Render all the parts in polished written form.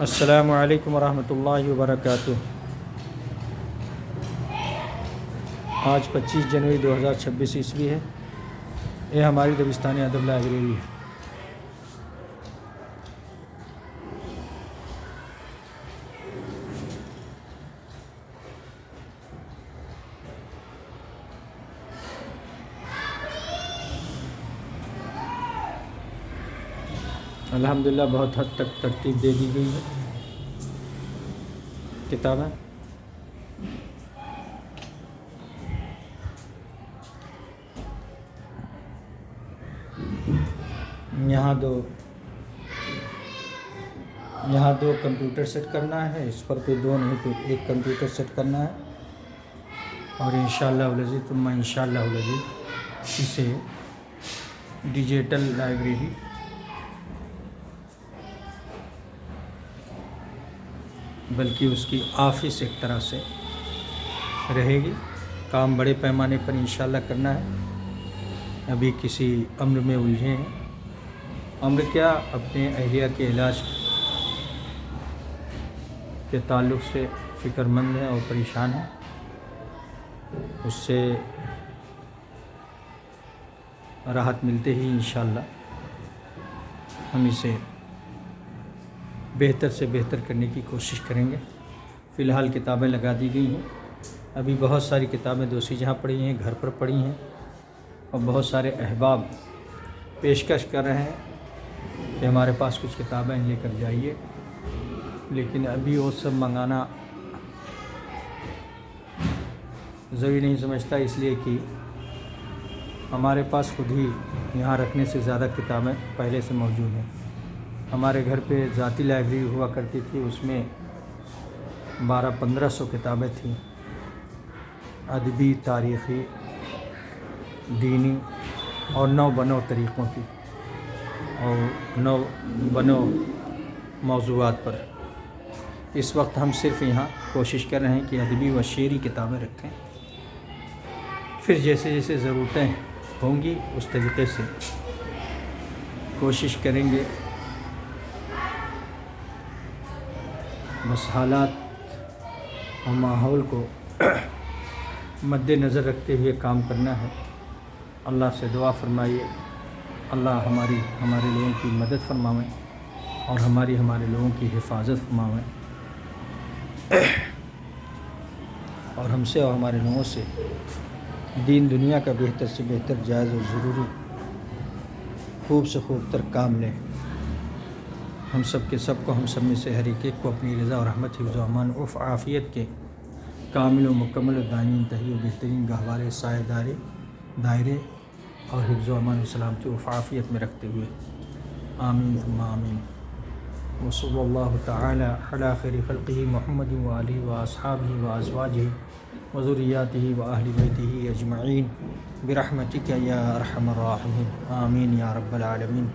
السلام علیکم ورحمۃ اللہ وبرکاتہ۔ آج 25 جنوری 2026 عیسوی ہے۔ یہ ہماری دبستان ادب لائبریری ہے۔ الحمدللہ بہت حد تک ترتیب دے دی گئی ہے کتابیں۔ یہاں دو کمپیوٹر سیٹ کرنا ہے، اس پر کوئی دو نہیں تو ایک کمپیوٹر سیٹ کرنا ہے، اور انشاءاللہ العزیز ثم انشاءاللہ العزیز اسے ڈیجیٹل لائبریری بلکہ اس کی آفس ایک طرح سے رہے گی۔ کام بڑے پیمانے پر انشاءاللہ کرنا ہے۔ ابھی کسی امر میں الجھے ہیں۔ امر کیا، اپنے اہلیہ کے علاج کے تعلق سے فکر مند ہیں اور پریشان ہیں۔ اس سے راحت ملتے ہی انشاءاللہ ہم اسے بہتر سے بہتر کرنے کی کوشش کریں گے۔ فی الحال کتابیں لگا دی گئی ہیں۔ ابھی بہت ساری کتابیں دوسری جہاں پڑھی ہیں، گھر پر پڑھی ہیں، اور بہت سارے احباب پیشکش کر رہے ہیں کہ ہمارے پاس کچھ کتابیں لے کر جائیے، لیکن ابھی وہ سب منگانا ضروری نہیں سمجھتا، اس لیے کہ ہمارے پاس خود ہی یہاں رکھنے سے زیادہ کتابیں پہلے سے موجود ہیں۔ ہمارے گھر پہ ذاتی لائبریری ہوا کرتی تھی، اس میں 1200-1500 کتابیں تھیں، ادبی، تاریخی، دینی اور نو بنو طریقوں کی اور نو بنو موضوعات پر۔ اس وقت ہم صرف یہاں کوشش کر رہے ہیں کہ ادبی و شعری کتابیں رکھیں، پھر جیسے جیسے ضرورتیں ہوں گی اس طریقے سے کوشش کریں گے۔ بس حالات اور ماحول کو مد نظر رکھتے ہوئے کام کرنا ہے۔ اللہ سے دعا فرمائیے، اللہ ہمارے لوگوں کی مدد فرمائیں اور ہمارے لوگوں کی حفاظت فرمائیں، اور ہم سے اور ہمارے لوگوں سے دین دنیا کا بہتر سے بہتر، جائز اور ضروری، خوب سے خوب تر کام لیں۔ ہم سب کے سب کو، ہم سب میں سے ہر ایک کو اپنی رضا اور رحمت، حفظ و امان و عافیت کے کامل و مکمل و دائمی انتہائی و بہترین گہوارے، سائے دائرے اور حفظ و امان و سلامتی و عافیت میں رکھتے ہوئے آمین ثم آمین۔ وصلی اللہ تعالی علی خیر خلقہ محمد و آلہ و اصحابہ و ازواجہ و ذریاتہ و اہل بیتہ اجمعین برحمتک یا ارحم الراحمین، آمین یا رب العالمین۔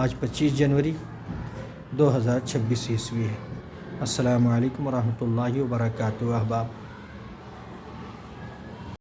آج 25 جنوری 2026 عیسوی ہے۔ السلام علیکم ورحمۃ اللہ وبرکاتہ احباب۔